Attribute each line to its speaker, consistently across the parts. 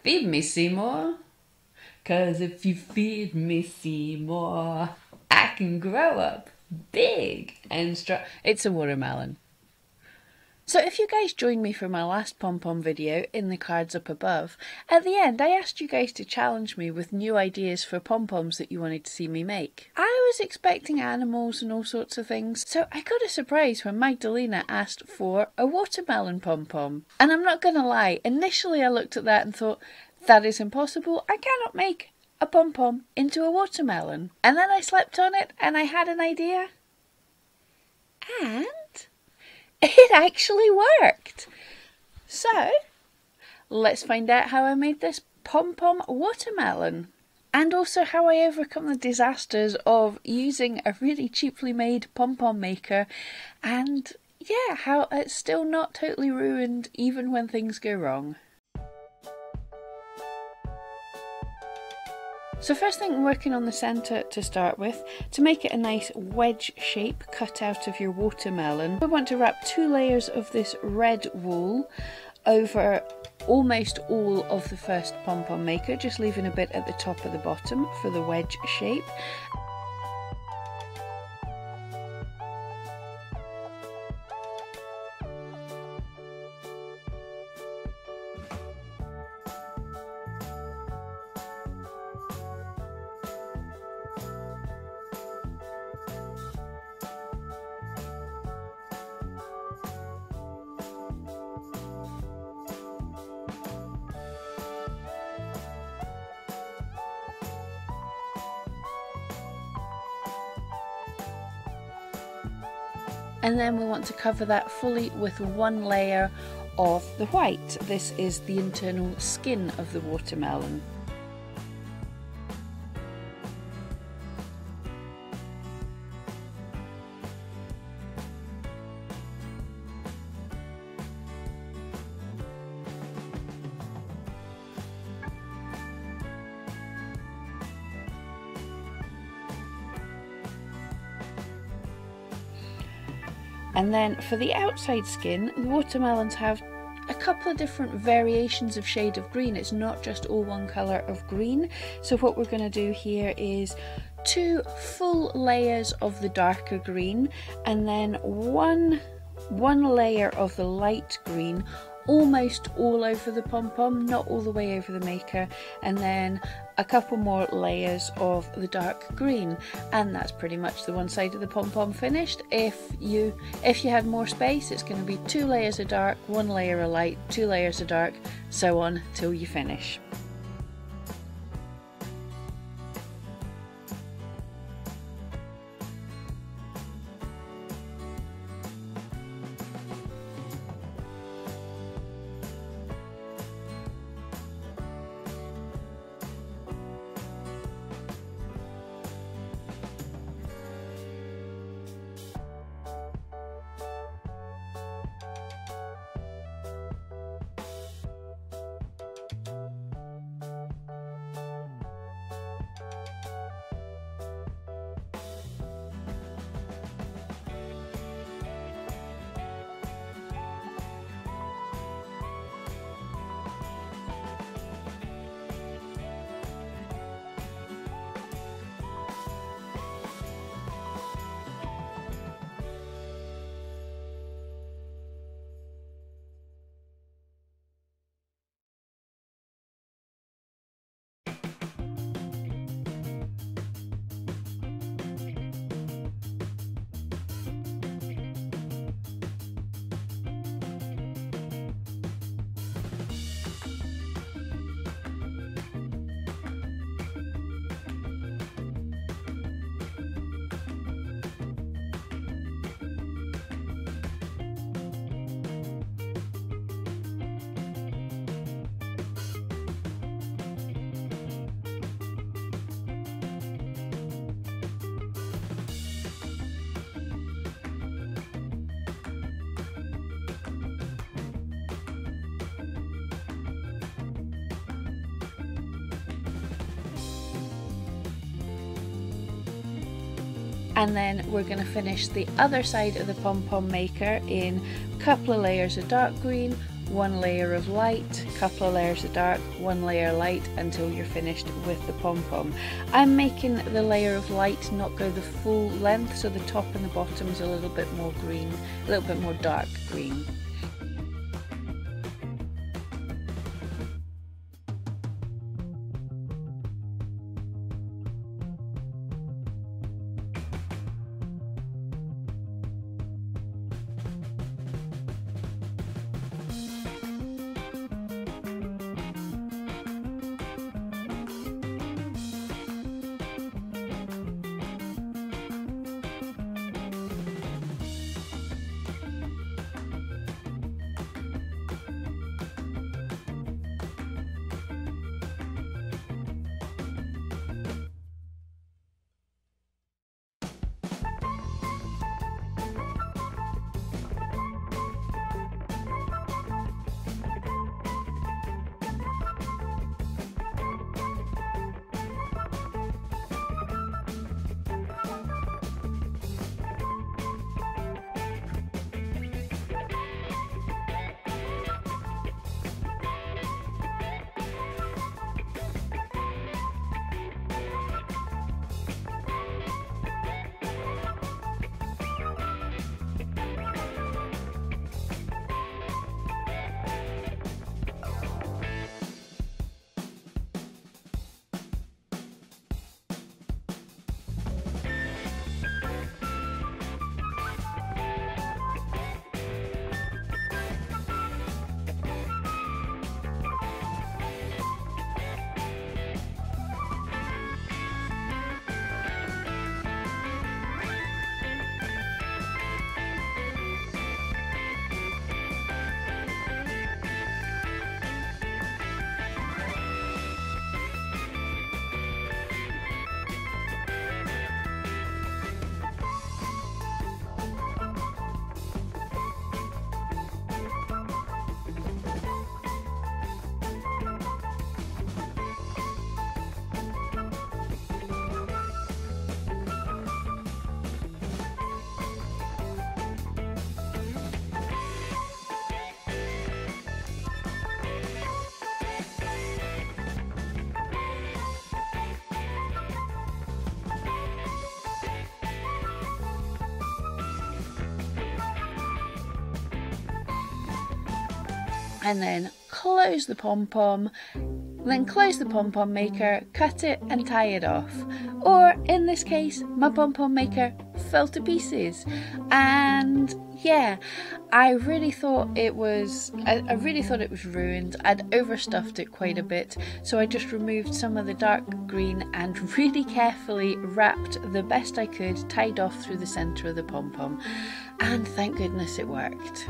Speaker 1: Feed me, Seymour. 'Cause if you feed me, Seymour, I can grow up big and strong. It's a watermelon. So if you guys joined me for my last pom-pom video in the cards up above, at the end I asked you guys to challenge me with new ideas for pom-poms that you wanted to see me make. I was expecting animals and all sorts of things, so I got a surprise when Magdalena asked for a watermelon pom-pom. And I'm not gonna lie, initially I looked at that and thought, that is impossible, I cannot make a pom-pom into a watermelon. And then I slept on it and I had an idea. And it actually worked! So, let's find out how I made this pom-pom watermelon. And also how I overcome the disasters of using a really cheaply made pom-pom maker. And yeah, how it's still not totally ruined even when things go wrong. So first thing, I'm working on the centre to start with. To make it a nice wedge shape cut out of your watermelon, I want to wrap 2 layers of this red wool over almost all of the first pom-pom maker, just leaving a bit at the top of the bottom for the wedge shape. And then we want to cover that fully with 1 layer of the white. This is the internal skin of the watermelon. And then for the outside skin, the watermelons have a couple of different variations of shade of green. It's not just all one colour of green. So what we're going to do here is 2 full layers of the darker green and then one layer of the light green, almost all over the pom-pom, not all the way over the maker, and then a couple more layers of the dark green, and that's pretty much the one side of the pom-pom finished. If you had more space, it's going to be 2 layers of dark, 1 layer of light, 2 layers of dark, so on till you finish. And then we're going to finish the other side of the pom-pom maker in a couple of layers of dark green, one layer of light, couple of layers of dark, one layer light until you're finished with the pom-pom. I'm making the layer of light not go the full length, so the top and the bottom is a little bit more green, a little bit more dark green. And then close the pom-pom, then close the pom-pom maker, cut it and tie it off. Or in this case, my pom-pom maker fell to pieces. And yeah, I really thought it was ruined. I'd overstuffed it quite a bit, so I just removed some of the dark green and really carefully wrapped the best I could, tied off through the centre of the pom-pom. And thank goodness it worked.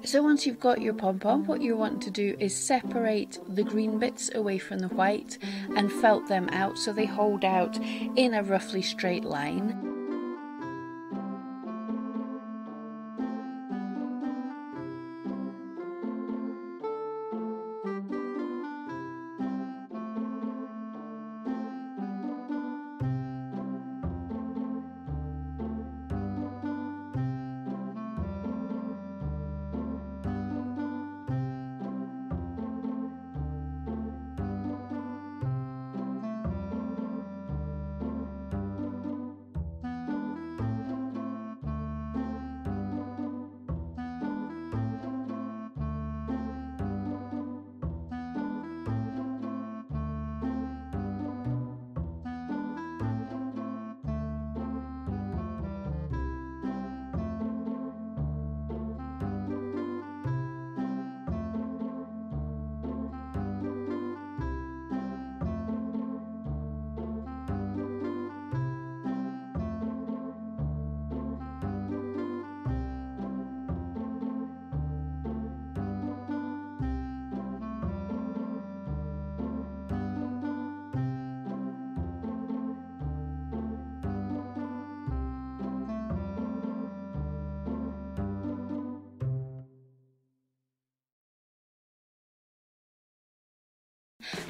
Speaker 1: So once you've got your pom-pom, what you want to do is separate the green bits away from the white and felt them out so they hold out in a roughly straight line.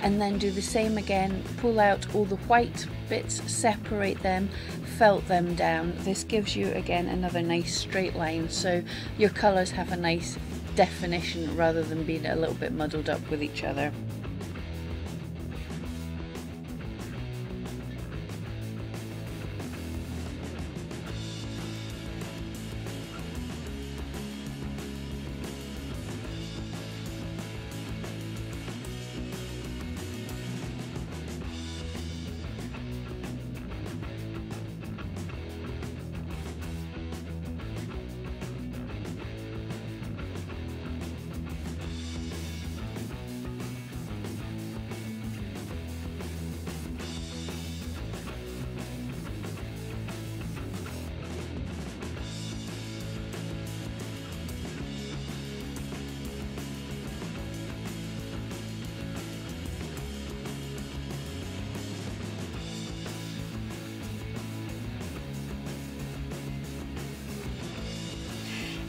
Speaker 1: And then do the same again, pull out all the white bits, separate them, felt them down. This gives you again another nice straight line, so your colours have a nice definition rather than being a little bit muddled up with each other.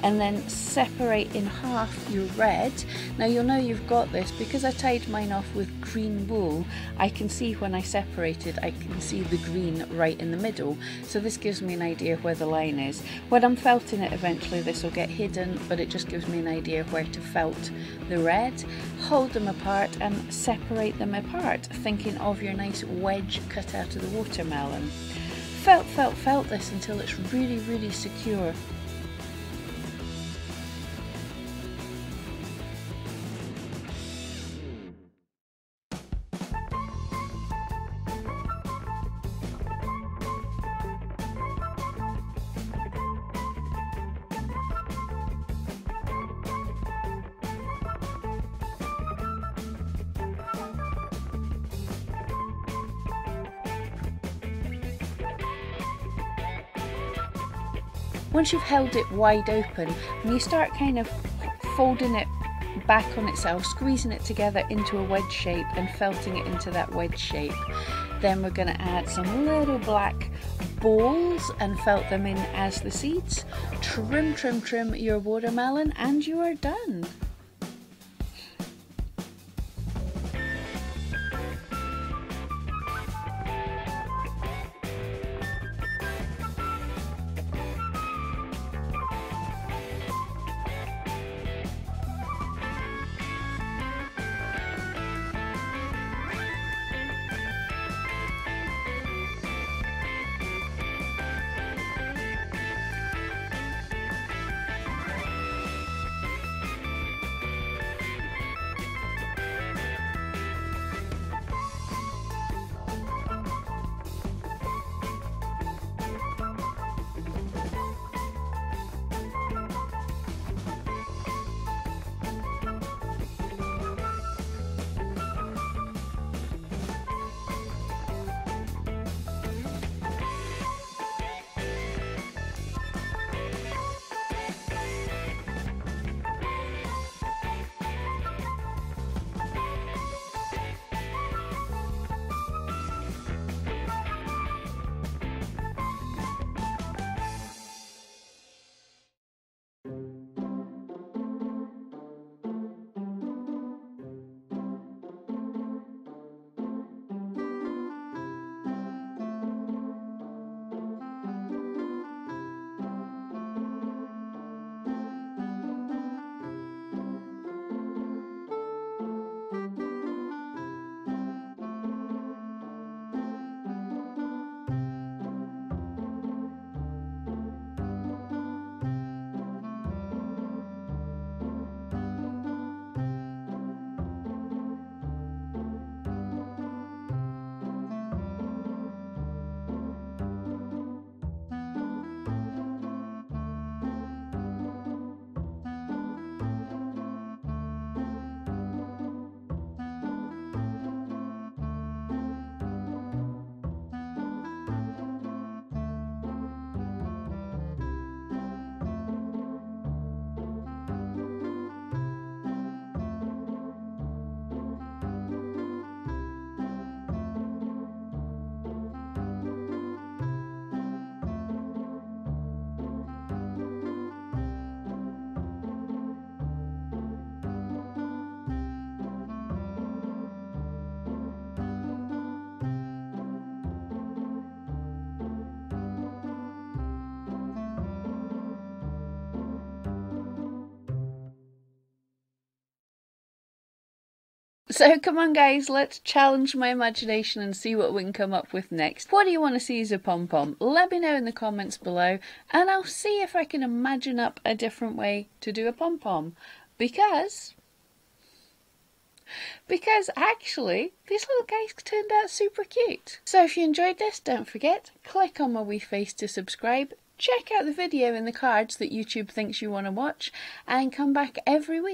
Speaker 1: And then separate in half your red. Now you'll know you've got this because I tied mine off with green wool. I can see when I separated, I can see the green right in the middle, so this gives me an idea where the line is. When I'm felting it eventually this will get hidden, but it just gives me an idea of where to felt the red. Hold them apart and separate them apart, thinking of your nice wedge cut out of the watermelon. Felt this until it's really secure. Once you've held it wide open, and you start kind of folding it back on itself, squeezing it together into a wedge shape and felting it into that wedge shape, then we're going to add some little black balls and felt them in as the seeds. Trim your watermelon and you are done. So come on guys, let's challenge my imagination and see what we can come up with next. What do you want to see as a pom-pom? Let me know in the comments below and I'll see if I can imagine up a different way to do a pom-pom. Because actually these little guys turned out super cute. So if you enjoyed this, don't forget, click on my wee face to subscribe, check out the video in the cards that YouTube thinks you want to watch, and come back every week.